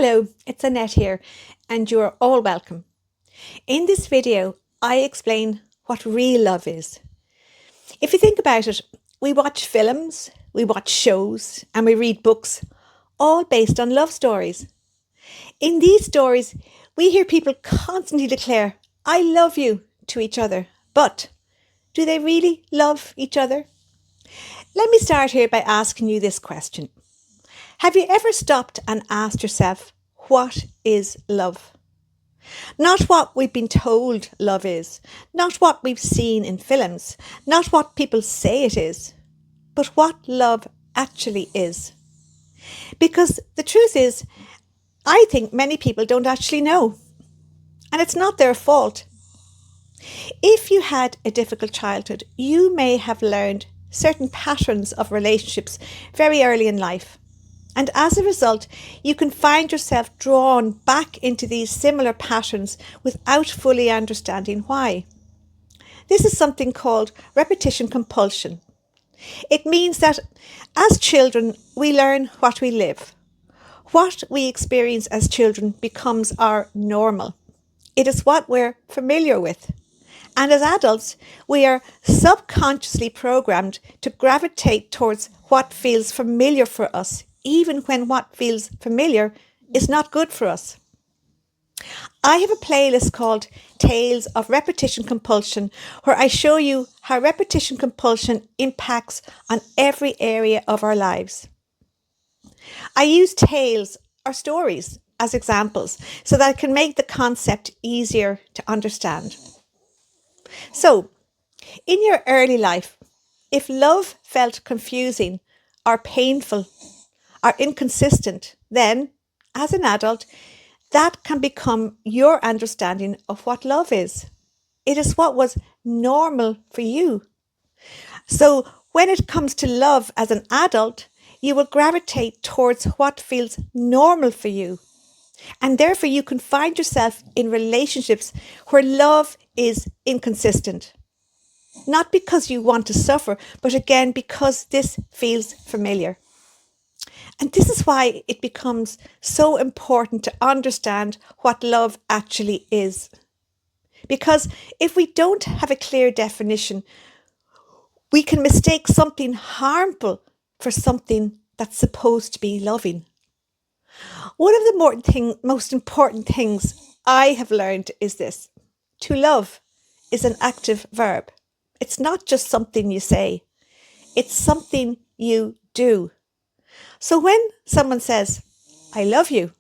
Hello, it's Annette here, and you are all welcome. In this video, I explain what real love is. If you think about it, we watch films, we watch shows, and we read books, all based on love stories. In these stories, we hear people constantly declare, "I love you," to each other. But do they really love each other? Let me start here by asking you this question. Have you ever stopped and asked yourself, what is love? Not what we've been told love is, not what we've seen in films, not what people say it is, but what love actually is. Because the truth is, I think many people don't actually know. And it's not their fault. If you had a difficult childhood, you may have learned certain patterns of relationships very early in life. And as a result, you can find yourself drawn back into these similar patterns without fully understanding why. This is something called repetition compulsion. It means that as children, we learn what we live. What we experience as children becomes our normal. It is what we're familiar with. And as adults, we are subconsciously programmed to gravitate towards what feels familiar for us, even when what feels familiar is not good for us. I have a playlist called Tales of Repetition Compulsion, where I show you how repetition compulsion impacts on every area of our lives. I use tales or stories as examples so that I can make the concept easier to understand. So, in your early life, if love felt confusing or painful or inconsistent, then, as an adult, that can become your understanding of what love is. It is what was normal for you. So, when it comes to love as an adult, you will gravitate towards what feels normal for you. And therefore, you can find yourself in relationships where love is inconsistent. Not because you want to suffer, but again, because this feels familiar. And this is why it becomes so important to understand what love actually is. Because if we don't have a clear definition, we can mistake something harmful for something that's supposed to be loving. One of the most important things I have learned is this. To love is an active verb. It's not just something you say. It's something you do. So when someone says, "I love you,"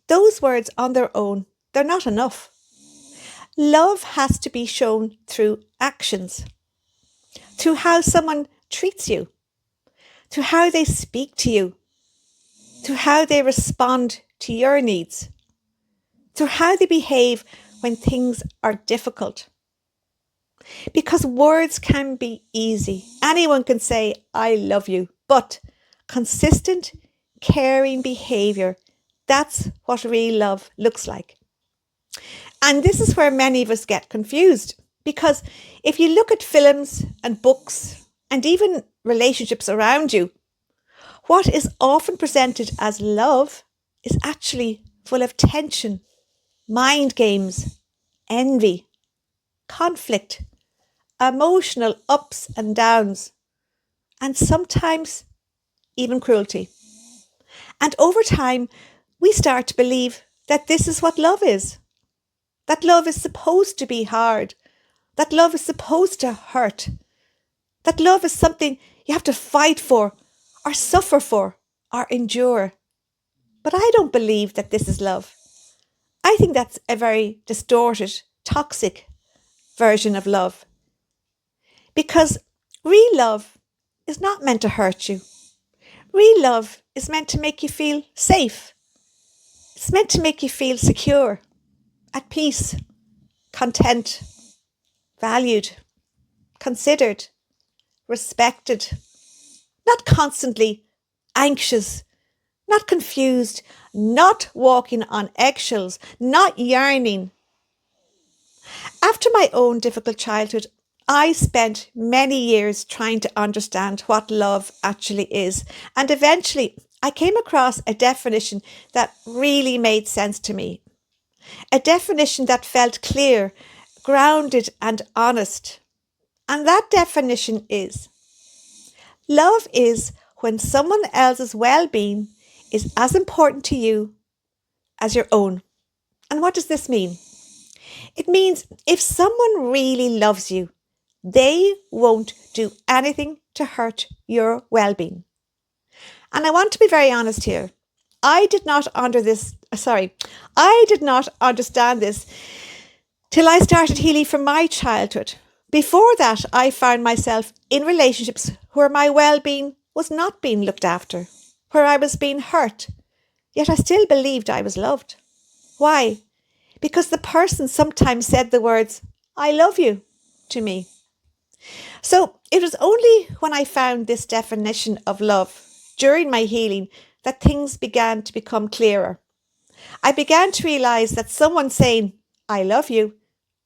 those words on their own, they're not enough. Love has to be shown through actions, through how someone treats you, through how they speak to you, through how they respond to your needs, through how they behave when things are difficult. Because words can be easy. Anyone can say, "I love you," but consistent, caring behaviour, that's what real love looks like. And this is where many of us get confused. Because if you look at films and books and even relationships around you, what is often presented as love is actually full of tension, mind games, envy, conflict, emotional ups and downs, and sometimes even cruelty. And over time, we start to believe that this is what love is. That love is supposed to be hard. That love is supposed to hurt. That love is something you have to fight for, or suffer for, or endure. But I don't believe that this is love. I think that's a very distorted, toxic version of love. Because real love is not meant to hurt you. Real love is meant to make you feel safe. It's meant to make you feel secure, at peace, content, valued, considered, respected, not constantly anxious, not confused, not walking on eggshells, not yearning. After my own difficult childhood, I spent many years trying to understand what love actually is. And eventually I came across a definition that really made sense to me. A definition that felt clear, grounded, and honest. And that definition is: love is when someone else's well being is as important to you as your own. And what does this mean? It means if someone really loves you, they won't do anything to hurt your well being. And I want to be very honest here. I did not understand this till I started healing from my childhood. Before that, I found myself in relationships where my well-being was not being looked after, where I was being hurt, yet I still believed I was loved. Why? Because the person sometimes said the words, "I love you," to me. So it was only when I found this definition of love during my healing that things began to become clearer. I began to realize that someone saying, "I love you,"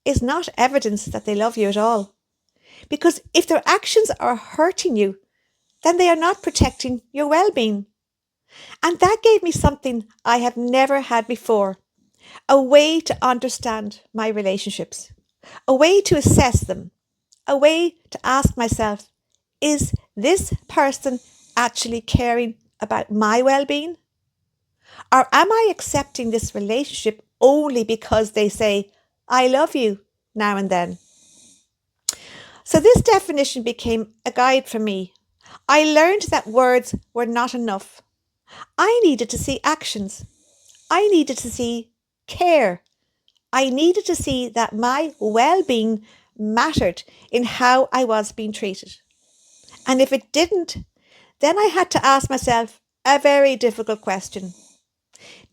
is not evidence that they love you at all. Because if their actions are hurting you, then they are not protecting your well-being. And that gave me something I have never had before: a way to understand my relationships, a way to assess them, a way to ask myself, is this person actually caring about my well-being? Or am I accepting this relationship only because they say, "I love you," now and then? So this definition became a guide for me. I learned that words were not enough. I needed to see actions. I needed to see care. I needed to see that my well-being mattered in how I was being treated. And if it didn't, then I had to ask myself a very difficult question.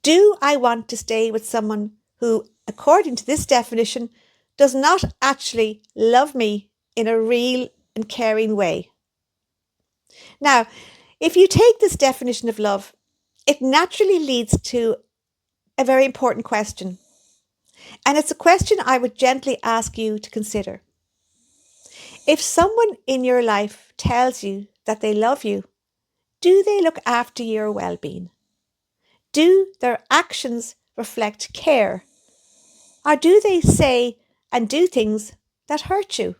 Do I want to stay with someone who, according to this definition, does not actually love me in a real and caring way? Now, if you take this definition of love, it naturally leads to a very important question. And it's a question I would gently ask you to consider. If someone in your life tells you that they love you, do they look after your well-being? Do their actions reflect care? Or do they say and do things that hurt you?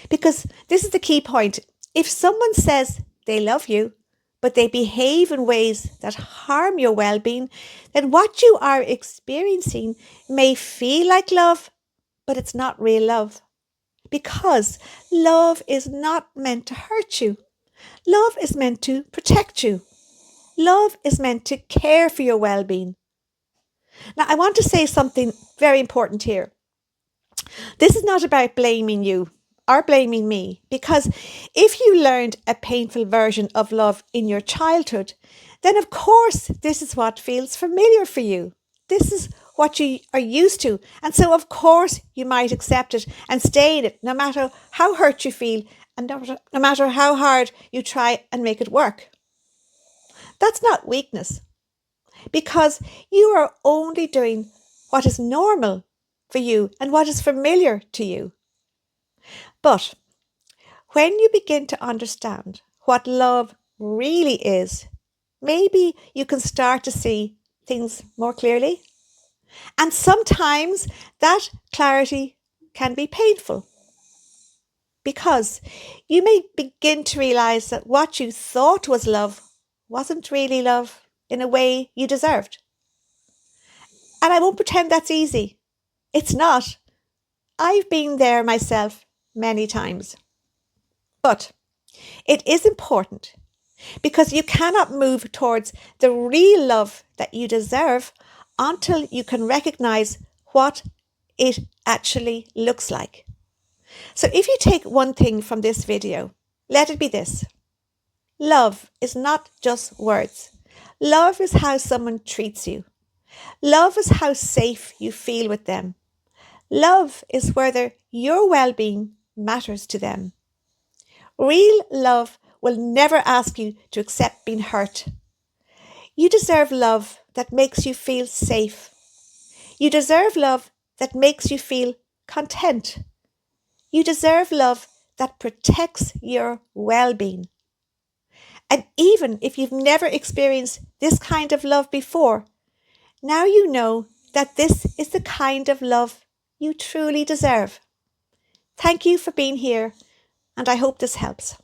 Because this is the key point. If someone says they love you, but they behave in ways that harm your well-being, then what you are experiencing may feel like love, but it's not real love. Because love is not meant to hurt you. Love is meant to protect you. Love is meant to care for your well-being. Now, I want to say something very important here. This is not about blaming you or blaming me, because if you learned a painful version of love in your childhood, then of course this is what feels familiar for you. This is what you are used to. And so of course you might accept it and stay in it, no matter how hurt you feel and no matter how hard you try and make it work. That's not weakness, because you are only doing what is normal for you and what is familiar to you. But when you begin to understand what love really is, maybe you can start to see things more clearly. And sometimes that clarity can be painful, because you may begin to realize that what you thought was love wasn't really love in a way you deserved. And I won't pretend that's easy. It's not. I've been there myself many times. But it is important, because you cannot move towards the real love that you deserve until you can recognize what it actually looks like. So if you take one thing from this video, let it be this: love is not just words. Love is how someone treats you. Love is how safe you feel with them. Love is whether your well-being matters to them. Real love will never ask you to accept being hurt. You deserve love that makes you feel safe. You deserve love that makes you feel content. You deserve love that protects your well-being. And even if you've never experienced this kind of love before, now you know that this is the kind of love you truly deserve. Thank you for being here, and I hope this helps.